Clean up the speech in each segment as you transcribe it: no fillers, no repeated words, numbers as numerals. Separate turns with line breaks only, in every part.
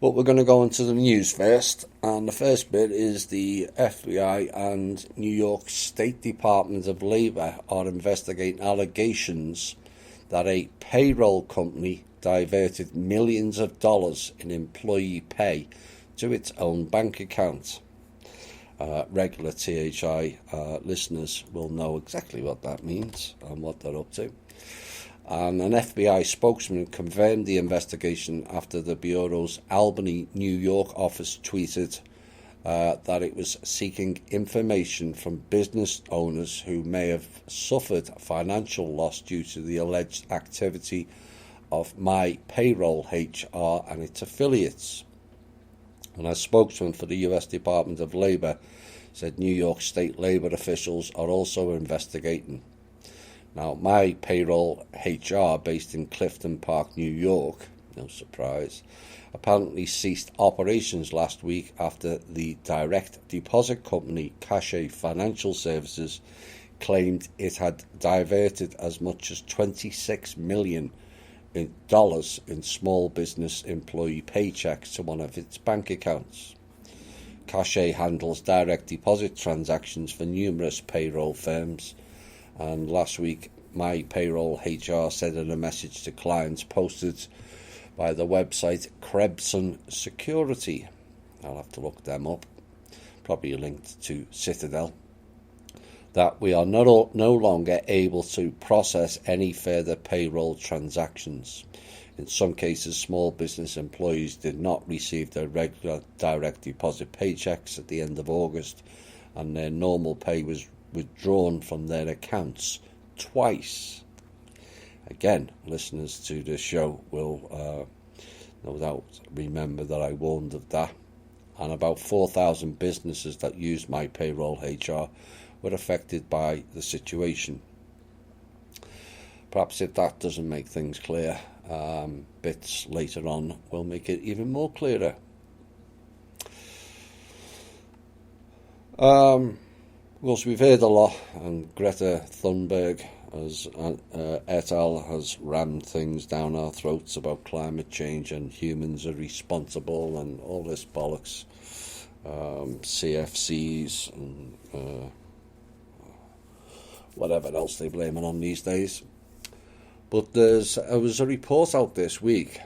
But we're going to go into the news first, and the first bit is the FBI and New York State Department of Labor are investigating allegations that a payroll company diverted millions of dollars in employee pay to its own bank account. Regular THI listeners will know exactly what that means and what they're up to. And an FBI spokesman confirmed the investigation after the Bureau's Albany, New York office tweeted that it was seeking information from business owners who may have suffered financial loss due to the alleged activity of My Payroll HR and its affiliates. And a spokesman for the U.S. Department of Labor said New York State labor officials are also investigating. Now, My Payroll HR, based in Clifton Park, New York, no surprise, apparently ceased operations last week after the direct deposit company Cachet Financial Services claimed it had diverted as much as $26 million in small business employee paychecks to one of its bank accounts. Cachet handles direct deposit transactions for numerous payroll firms, and last week My Payroll HR said in a message to clients posted by the website Crebson Security, I'll have to look them up, probably linked to Citadel, that we are no longer able to process any further payroll transactions. In some cases, small business employees did not receive their regular direct deposit paychecks at the end of August, and their normal pay was withdrawn from their accounts twice. Again, listeners to this show will no doubt remember that I warned of that, and about 4,000 businesses that used My Payroll HR were affected by the situation. Perhaps if that doesn't make things clear, bits later on will make it even more clearer. Of course, we've heard a lot, and Greta Thunberg et al. Has rammed things down our throats about climate change and humans are responsible and all this bollocks, CFCs and whatever else they blame it on these days. But there was a report out this week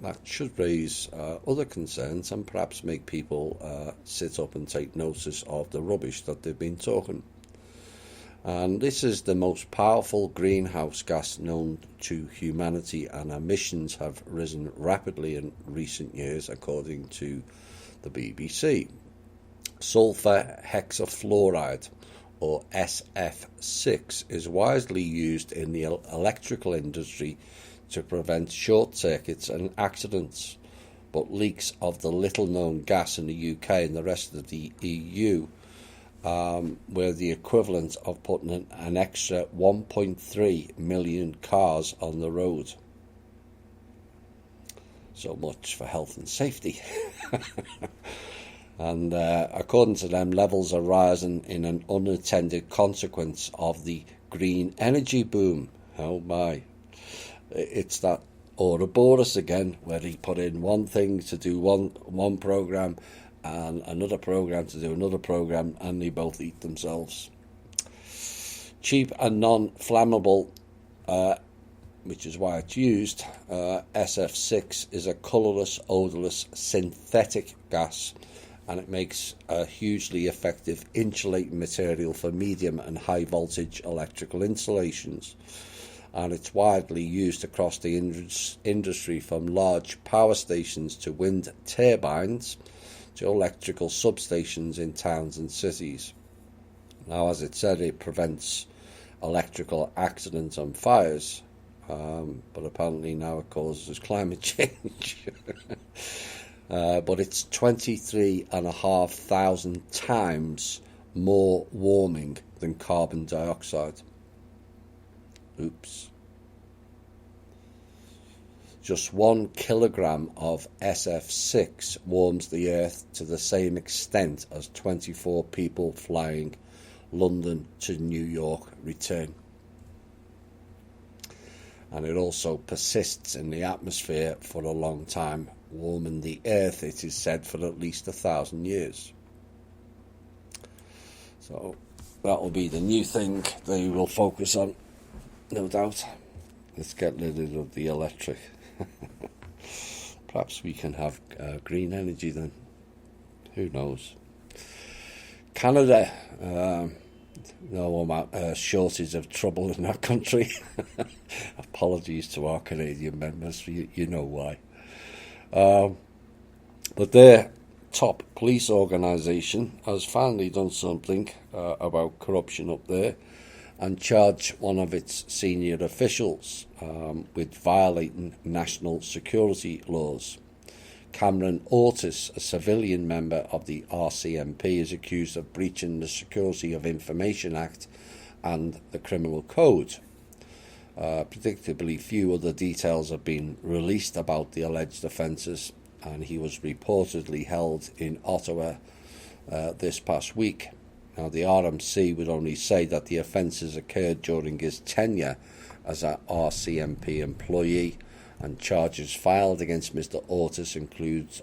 that should raise other concerns and perhaps make people sit up and take notice of the rubbish that they've been talking. And this is the most powerful greenhouse gas known to humanity, and emissions have risen rapidly in recent years, according to the BBC. Sulfur hexafluoride, or SF6, is widely used in the electrical industry to prevent short circuits and accidents, but leaks of the little-known gas in the UK and the rest of the EU were the equivalent of putting an extra 1.3 million cars on the road. So much for health and safety. And according to them, levels are rising in an unintended consequence of the green energy boom. Oh my. It's that Ouroboros again, where he put in one thing to do one program and another program to do another program, and they both eat themselves. Cheap and non-flammable, which is why it's used, SF6 is a colourless, odourless synthetic gas, and it makes a hugely effective insulating material for medium and high voltage electrical installations. And it's widely used across the industry, from large power stations to wind turbines to electrical substations in towns and cities. Now, as it said, it prevents electrical accidents and fires, but apparently now it causes climate change. But it's 23,500 times more warming than carbon dioxide. Oops. Just 1 kilogram of SF6 warms the Earth to the same extent as 24 people flying London to New York return. and it also persists in the atmosphere for a long time, warming the earth, it is said, for at least 1,000 years. So that will be the new thing they will focus on, no doubt. Let's get rid of the electric. Perhaps we can have green energy then. Who knows? Canada, no amount shortage of trouble in that country. Apologies to our Canadian members, you know why. But their top police organisation has finally done something about corruption up there and charged one of its senior officials with violating national security laws. Cameron Ortis, a civilian member of the RCMP, is accused of breaching the Security of Information Act and the Criminal Code. Predictably, few other details have been released about the alleged offences, and he was reportedly held in Ottawa this past week. Now, the RMC would only say that the offences occurred during his tenure as an RCMP employee, and charges filed against Mr. Ortis includes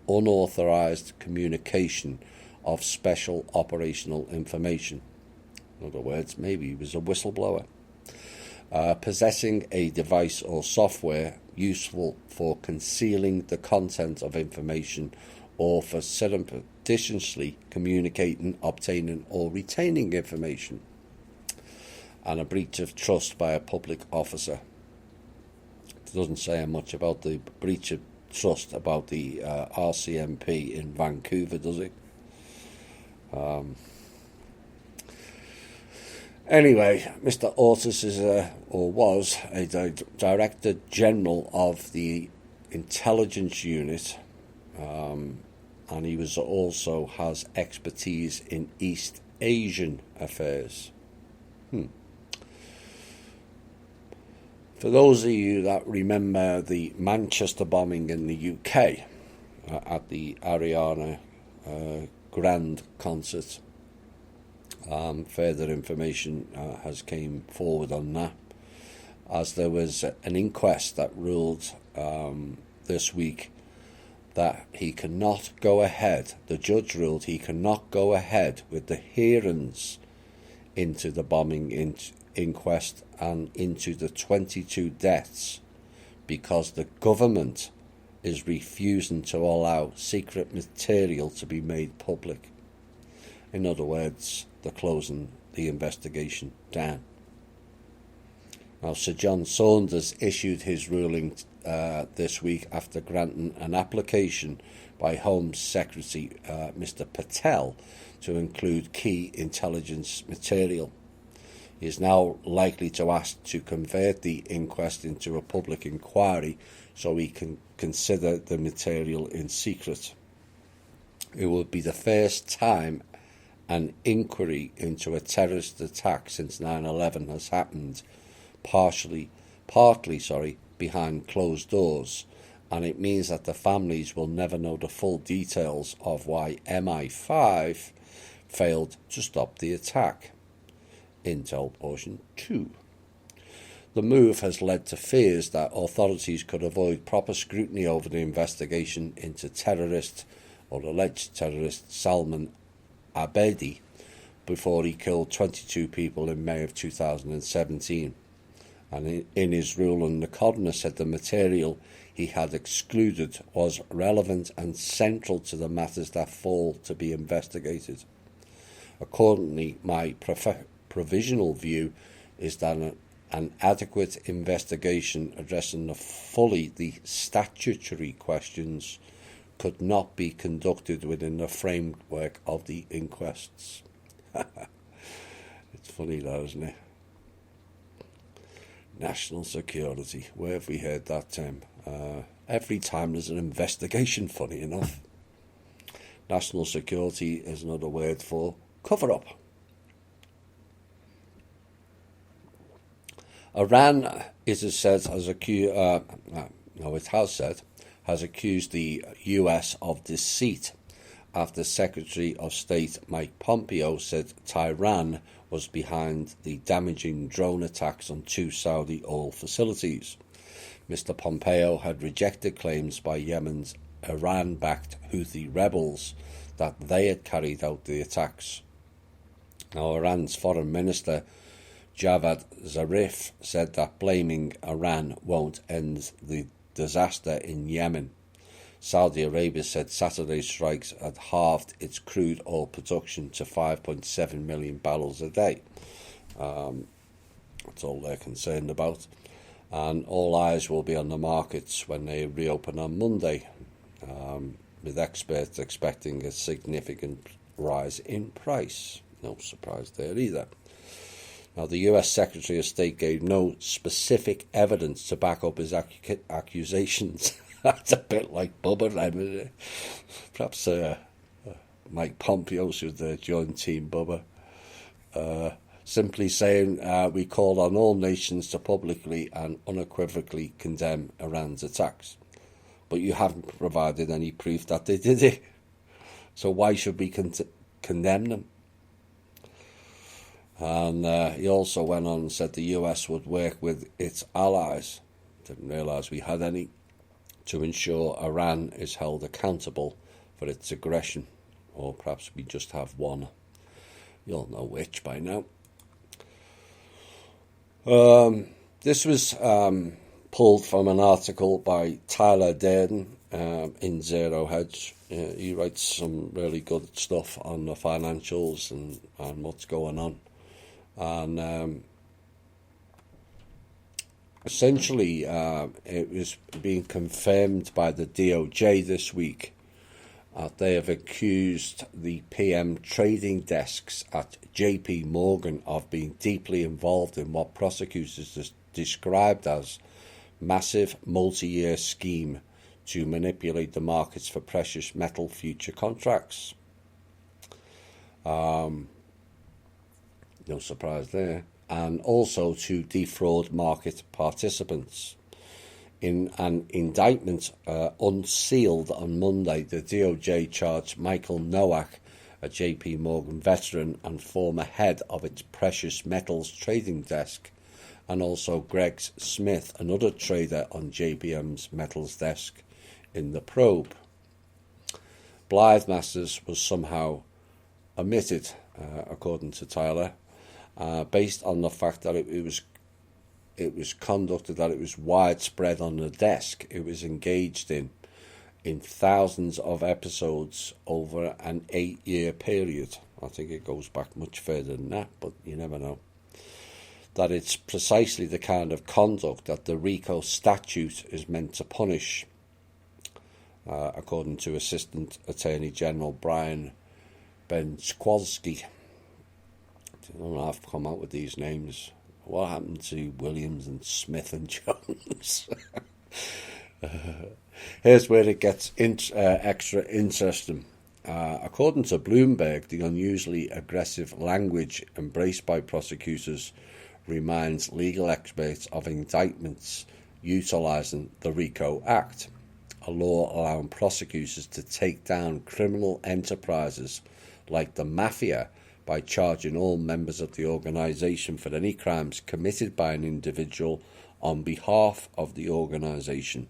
unauthorised communication of special operational information. In other words, maybe he was a whistleblower. Possessing a device or software useful for concealing the content of information or for surreptitiously communicating, obtaining or retaining information, and a breach of trust by a public officer. It doesn't say much about the breach of trust about the RCMP in Vancouver, does it? Anyway, Mr. Ortis is was a Director General of the Intelligence Unit, and he was also has expertise in East Asian affairs. For those of you that remember the Manchester bombing in the UK at the Ariana Grande concert, further information has came forward on that, as there was an inquest that ruled this week that he cannot go ahead. The judge ruled he cannot go ahead with the hearings into the bombing inquest and into the 22 deaths because the government is refusing to allow secret material to be made public. In other words, they're closing the investigation down. Now, Sir John Saunders issued his ruling this week after granting an application by Home Secretary Mr. Patel to include key intelligence material. He is now likely to ask to convert the inquest into a public inquiry so he can consider the material in secret. It would be the first time an inquiry into a terrorist attack since 9/11 has happened, partly behind closed doors, and it means that the families will never know the full details of why MI5 failed to stop the attack. Intel Portion 2. The move has led to fears that authorities could avoid proper scrutiny over the investigation into terrorist or alleged terrorist Salman Abedi before he killed 22 people in May of 2017. And in his ruling, the coroner said the material he had excluded was relevant and central to the matters that fall to be investigated. Accordingly, my provisional view is that an adequate investigation addressing the statutory questions could not be conducted within the framework of the inquests. It's funny though, isn't it? National security. Where have we heard that term? Every time there's an investigation, funny enough. National security is another word for cover-up. Iran, it has said, has accused the US of deceit after Secretary of State Mike Pompeo said Tehran was behind the damaging drone attacks on 2 Saudi oil facilities. Mr. Pompeo had rejected claims by Yemen's Iran-backed Houthi rebels that they had carried out the attacks. Now, Iran's Foreign Minister Javad Zarif said that blaming Iran won't end the disaster in Yemen. Saudi Arabia said Saturday's strikes had halved its crude oil production to 5.7 million barrels a day. That's all they're concerned about. And all eyes will be on the markets when they reopen on Monday, with experts expecting a significant rise in price. No surprise there either. Now, the US Secretary of State gave no specific evidence to back up his accusations. That's a bit like Bubba. Perhaps Mike Pompeo should join Team Bubba. Simply saying, we call on all nations to publicly and unequivocally condemn Iran's attacks. But you haven't provided any proof that they did it. So why should we condemn them? And he also went on and said the US would work with its allies, didn't realise we had any, to ensure Iran is held accountable for its aggression. Or perhaps we just have one. You'll know which by now. This was pulled from an article by Tyler Durden in Zero Hedge. He writes some really good stuff on the financials and what's going on. And essentially, it was being confirmed by the DOJ this week that they have accused the PM trading desks at JP Morgan of being deeply involved in what prosecutors described as massive multi-year scheme to manipulate the markets for precious metal future contracts. No surprise there. And also to defraud market participants. In an indictment unsealed on Monday, the DOJ charged Michael Nowak, a JP Morgan veteran and former head of its precious metals trading desk, and also Greg Smith, another trader on JPM's metals desk, in the probe. Blythe Masters was somehow omitted, according to Tyler, based on the fact that it was conducted, that it was widespread on the desk. It was engaged in thousands of episodes over an 8-year period. I think it goes back much further than that, but you never know. That it's precisely the kind of conduct that the RICO statute is meant to punish, according to Assistant Attorney General Brian Benchkwalski. I don't know, I've come out with these names. What happened to Williams and Smith and Jones? Here's where it gets extra interesting. According to Bloomberg, the unusually aggressive language embraced by prosecutors reminds legal experts of indictments utilising the RICO Act, a law allowing prosecutors to take down criminal enterprises like the mafia by charging all members of the organisation for any crimes committed by an individual on behalf of the organisation.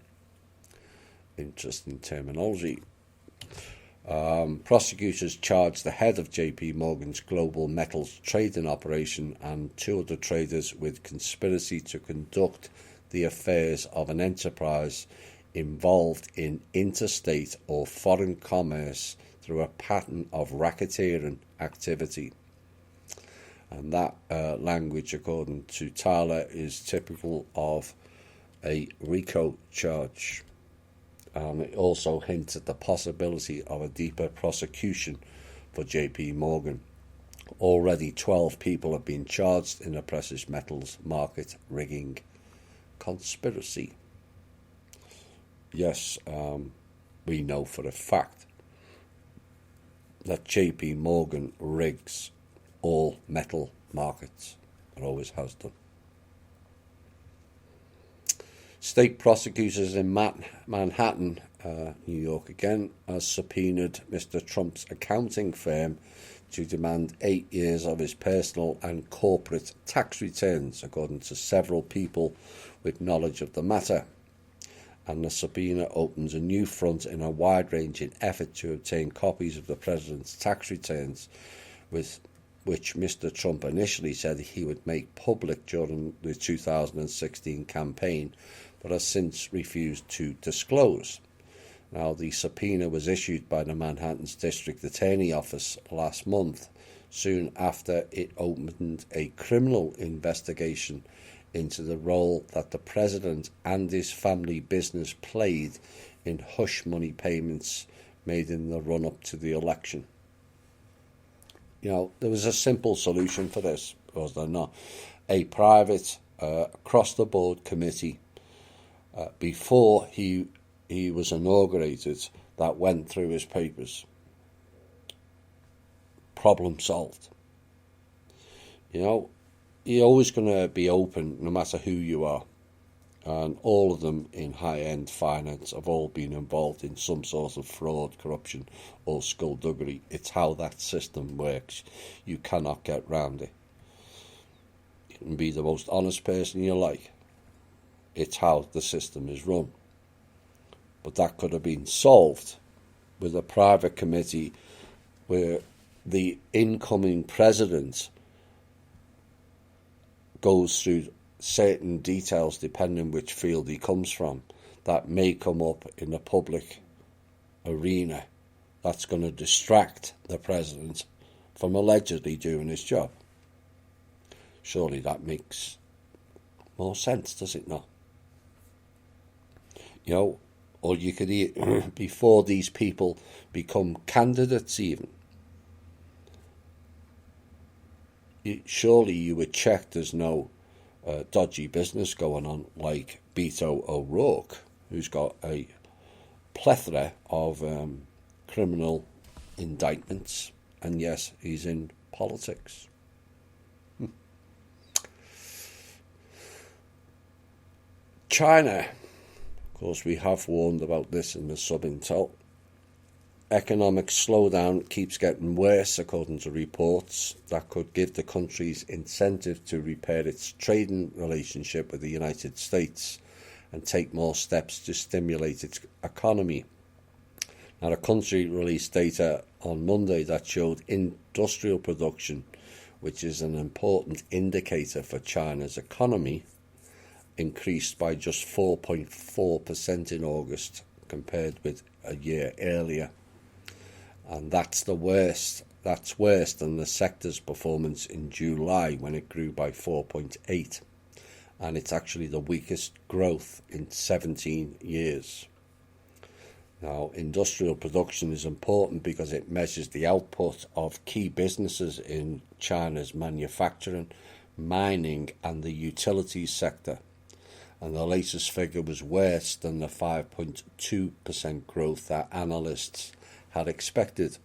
Interesting terminology. Prosecutors charged the head of JP Morgan's global metals trading operation and 2 other traders with conspiracy to conduct the affairs of an enterprise involved in interstate or foreign commerce through a pattern of racketeering activity. And that language, according to Tyler, is typical of a RICO charge. It also hints at the possibility of a deeper prosecution for JP Morgan. Already 12 people have been charged in a precious metals market rigging conspiracy. Yes, we know for a fact that JP Morgan rigs all metal markets. It always has done. State prosecutors in Manhattan, New York again, has subpoenaed Mr. Trump's accounting firm to demand 8 years of his personal and corporate tax returns, according to several people with knowledge of the matter. And the subpoena opens a new front in a wide-ranging effort to obtain copies of the president's tax returns, with which Mr. Trump initially said he would make public during the 2016 campaign, but has since refused to disclose. Now, the subpoena was issued by the Manhattan's District Attorney Office last month, soon after it opened a criminal investigation into the role that the president and his family business played in hush money payments made in the run-up to the election. You know, there was a simple solution for this, was there not? A private, across-the-board committee before he was inaugurated that went through his papers. Problem solved. You know, you're always going to be open no matter who you are. And all of them in high-end finance have all been involved in some sort of fraud, corruption or skullduggery. It's how that system works. You cannot get round it. You can be the most honest person you like. It's how the system is run. But that could have been solved with a private committee where the incoming president goes through certain details, depending which field he comes from, that may come up in the public arena that's going to distract the president from allegedly doing his job. Surely that makes more sense, does it not? You know, or you could, before these people become candidates even, surely you would check there's no dodgy business going on, like Beto O'Rourke, who's got a plethora of criminal indictments, and yes, he's in politics. China, of course, we have warned about this in the sub-intel. Economic slowdown keeps getting worse, according to reports that could give the country's incentive to repair its trading relationship with the United States and take more steps to stimulate its economy. Now, the country released data on Monday that showed industrial production, which is an important indicator for China's economy, increased by just 4.4% in August compared with a year earlier. And that's the worst. That's worse than the sector's performance in July, when it grew by 4.8%. And it's actually the weakest growth in 17 years. Now, industrial production is important because it measures the output of key businesses in China's manufacturing, mining and the utilities sector. And the latest figure was worse than the 5.2% growth that analysts had expected.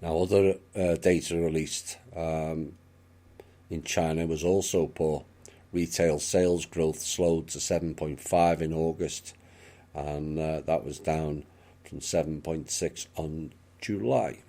Now, other data released in China was also poor. Retail sales growth slowed to 7.5 in August, and that was down from 7.6 on July.